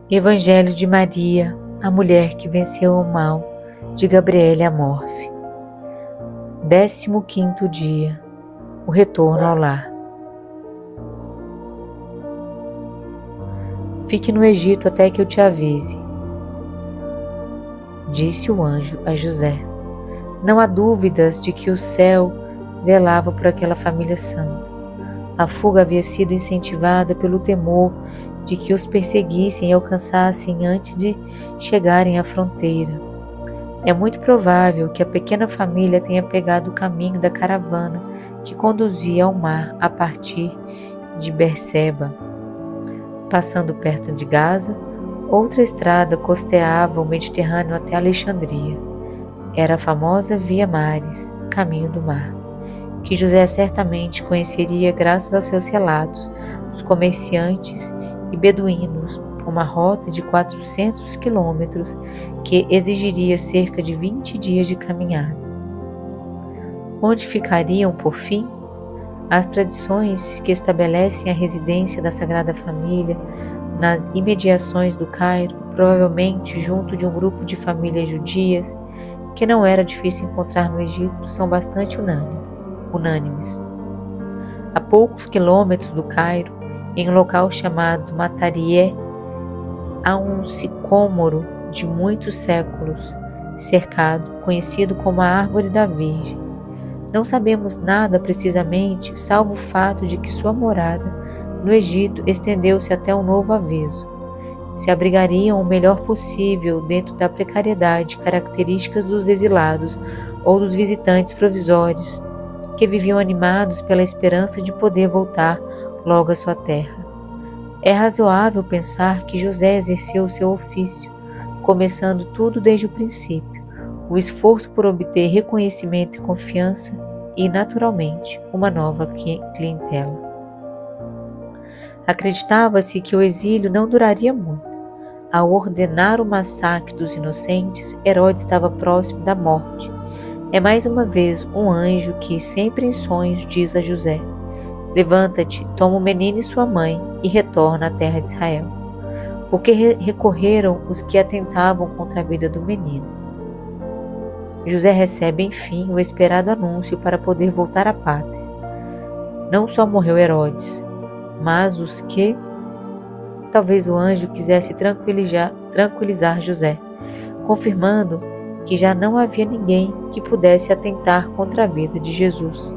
Evangelho de Maria, a mulher que venceu o mal, de Gabriele Amorfi. 15º dia, o retorno ao lar. Fique no Egito até que eu te avise, disse o anjo a José. Não há dúvidas de que o céu velava por aquela família santa. A fuga havia sido incentivada pelo temor de que os perseguissem e alcançassem antes de chegarem à fronteira. É muito provável que a pequena família tenha pegado o caminho da caravana que conduzia ao mar a partir de Berseba. Passando perto de Gaza, outra estrada costeava o Mediterrâneo até Alexandria. Era a famosa Via Maris, caminho do mar, que José certamente conheceria graças aos seus relatos, os comerciantes e beduínos, uma rota de 400 quilômetros que exigiria cerca de 20 dias de caminhada. Onde ficariam, por fim? As tradições que estabelecem a residência da Sagrada Família nas imediações do Cairo, provavelmente junto de um grupo de famílias judias que não era difícil encontrar no Egito, são bastante unânimes. A poucos quilômetros do Cairo, em um local chamado Matarié, há um sicômoro de muitos séculos, cercado, conhecido como a Árvore da Virgem. Não sabemos nada precisamente, salvo o fato de que sua morada no Egito estendeu-se até um novo avesso. Se abrigariam o melhor possível dentro da precariedade características dos exilados ou dos visitantes provisórios, que viviam animados pela esperança de poder voltar logo à sua terra. É razoável pensar que José exerceu o seu ofício, começando tudo desde o princípio, o esforço por obter reconhecimento e confiança e, naturalmente, uma nova clientela. Acreditava-se que o exílio não duraria muito. Ao ordenar o massacre dos inocentes, Herodes estava próximo da morte. É mais uma vez um anjo que, sempre em sonhos, diz a José: levanta-te, toma o menino e sua mãe e retorna à terra de Israel. Porque recorreram os que atentavam contra a vida do menino. José recebe, enfim, o esperado anúncio para poder voltar à pátria. Não só morreu Herodes, mas os que... Talvez o anjo quisesse tranquilizar José, confirmando que já não havia ninguém que pudesse atentar contra a vida de Jesus.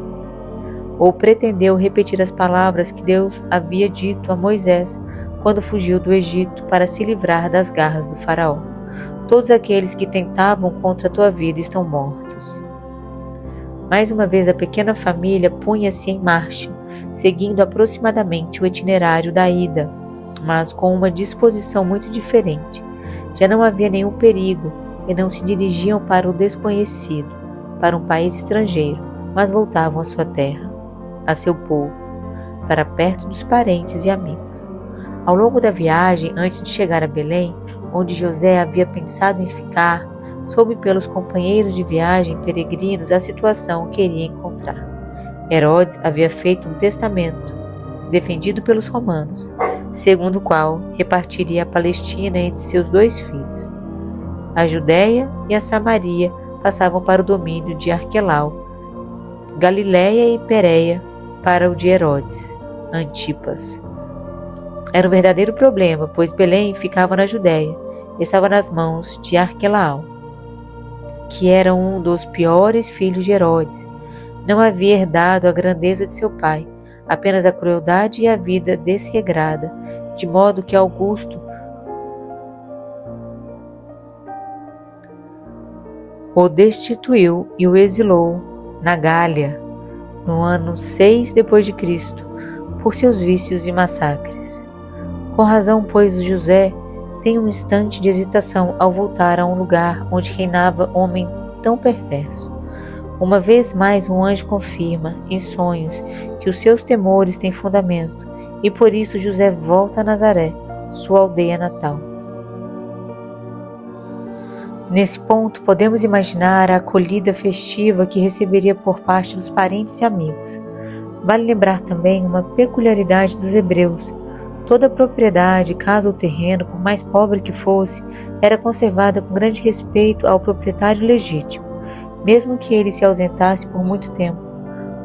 Ou pretendeu repetir as palavras que Deus havia dito a Moisés quando fugiu do Egito para se livrar das garras do faraó. Todos aqueles que tentavam contra a tua vida estão mortos. Mais uma vez a pequena família punha-se em marcha, seguindo aproximadamente o itinerário da ida, mas com uma disposição muito diferente. Já não havia nenhum perigo e não se dirigiam para o desconhecido, para um país estrangeiro, mas voltavam à sua terra, a seu povo, para perto dos parentes e amigos. Ao longo da viagem, antes de chegar a Belém, onde José havia pensado em ficar, soube pelos companheiros de viagem peregrinos a situação que iria encontrar. Herodes havia feito um testamento, defendido pelos romanos, segundo o qual repartiria a Palestina entre seus 2 filhos. A Judéia e a Samaria passavam para o domínio de Arquelau, Galiléia e Pérea para o de Herodes Antipas. Era um verdadeiro problema, pois Belém ficava na Judéia e estava nas mãos de Arquelau, que era um dos piores filhos de Herodes. Não havia herdado a grandeza de seu pai, apenas a crueldade e a vida desregrada, de modo que Augusto o destituiu e o exilou na Gália, no ano 6 d.C., por seus vícios e massacres. Com razão, pois, José tem um instante de hesitação ao voltar a um lugar onde reinava homem tão perverso. Uma vez mais um anjo confirma, em sonhos, que os seus temores têm fundamento, e por isso José volta a Nazaré, sua aldeia natal. Nesse ponto, podemos imaginar a acolhida festiva que receberia por parte dos parentes e amigos. Vale lembrar também uma peculiaridade dos hebreus, Toda propriedade, casa ou terreno, por mais pobre que fosse, era conservada com grande respeito ao proprietário legítimo, mesmo que ele se ausentasse por muito tempo.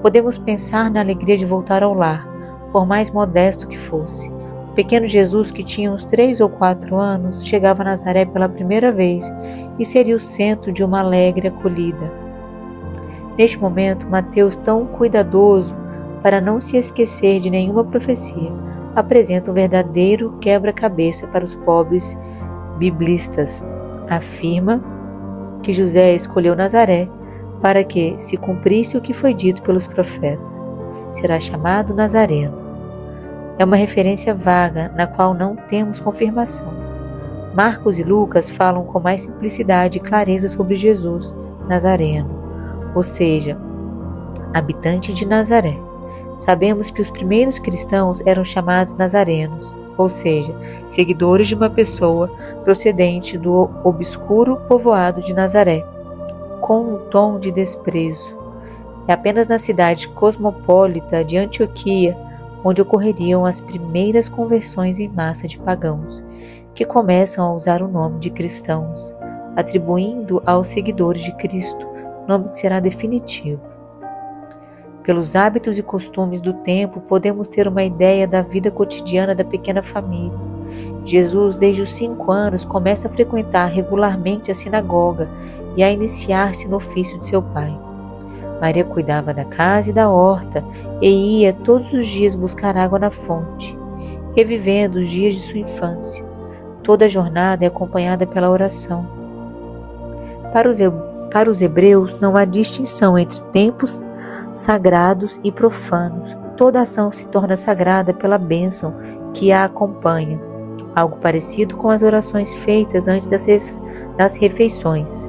Podemos pensar na alegria de voltar ao lar, por mais modesto que fosse. O pequeno Jesus, que tinha uns 3 ou 4 anos, chegava a Nazaré pela primeira vez e seria o centro de uma alegre acolhida. Neste momento, Mateus, tão cuidadoso para não se esquecer de nenhuma profecia, apresenta um verdadeiro quebra-cabeça para os pobres biblistas. Afirma que José escolheu Nazaré para que se cumprisse o que foi dito pelos profetas. Será chamado Nazareno. É uma referência vaga na qual não temos confirmação. Marcos e Lucas falam com mais simplicidade e clareza sobre Jesus, Nazareno, ou seja, habitante de Nazaré. Sabemos que os primeiros cristãos eram chamados nazarenos, ou seja, seguidores de uma pessoa procedente do obscuro povoado de Nazaré, com um tom de desprezo. É apenas na cidade cosmopolita de Antioquia onde ocorreriam as primeiras conversões em massa de pagãos, que começam a usar o nome de cristãos, atribuindo aos seguidores de Cristo nome que será definitivo. Pelos hábitos e costumes do tempo, podemos ter uma ideia da vida cotidiana da pequena família. Jesus, desde os 5 anos, começa a frequentar regularmente a sinagoga e a iniciar-se no ofício de seu pai. Maria cuidava da casa e da horta e ia todos os dias buscar água na fonte, revivendo os dias de sua infância. Toda a jornada é acompanhada pela oração. Para os hebreus, não há distinção entre tempos sagrados e profanos. Toda ação se torna sagrada pela bênção que a acompanha, algo parecido com as orações feitas antes das refeições.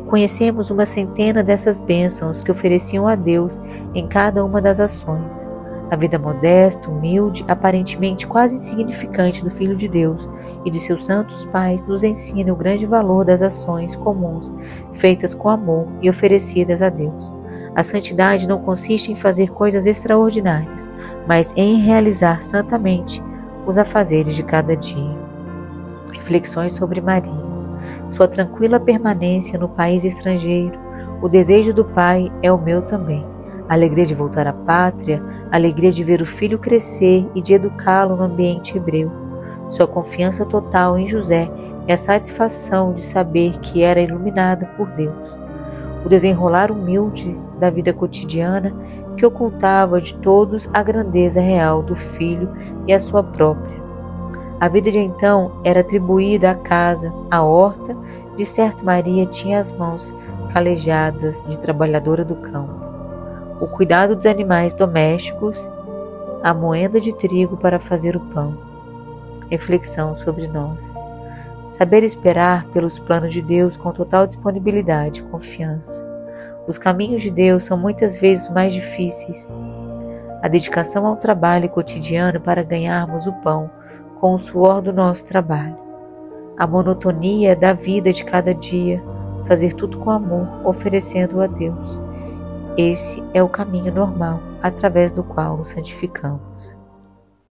Conhecemos uma centena dessas bênçãos que ofereciam a Deus em cada uma das ações. A vida modesta, humilde, aparentemente quase insignificante do Filho de Deus e de seus santos pais nos ensina o grande valor das ações comuns, feitas com amor e oferecidas a Deus. A santidade não consiste em fazer coisas extraordinárias, mas em realizar santamente os afazeres de cada dia. Reflexões sobre Maria. Sua tranquila permanência no país estrangeiro, o desejo do Pai é o meu também. A alegria de voltar à pátria, a alegria de ver o filho crescer e de educá-lo no ambiente hebreu. Sua confiança total em José é a satisfação de saber que era iluminada por Deus. O desenrolar humilde da vida cotidiana que ocultava de todos a grandeza real do filho e a sua própria. A vida de então era atribuída à casa, à horta, de certo Maria tinha as mãos calejadas de trabalhadora do campo. O cuidado dos animais domésticos, a moenda de trigo para fazer o pão. Reflexão sobre nós. Saber esperar pelos planos de Deus com total disponibilidade e confiança. Os caminhos de Deus são muitas vezes mais difíceis. A dedicação ao trabalho cotidiano para ganharmos o pão com o suor do nosso trabalho. A monotonia da vida de cada dia, fazer tudo com amor, oferecendo-o a Deus. Esse é o caminho normal, através do qual nos santificamos.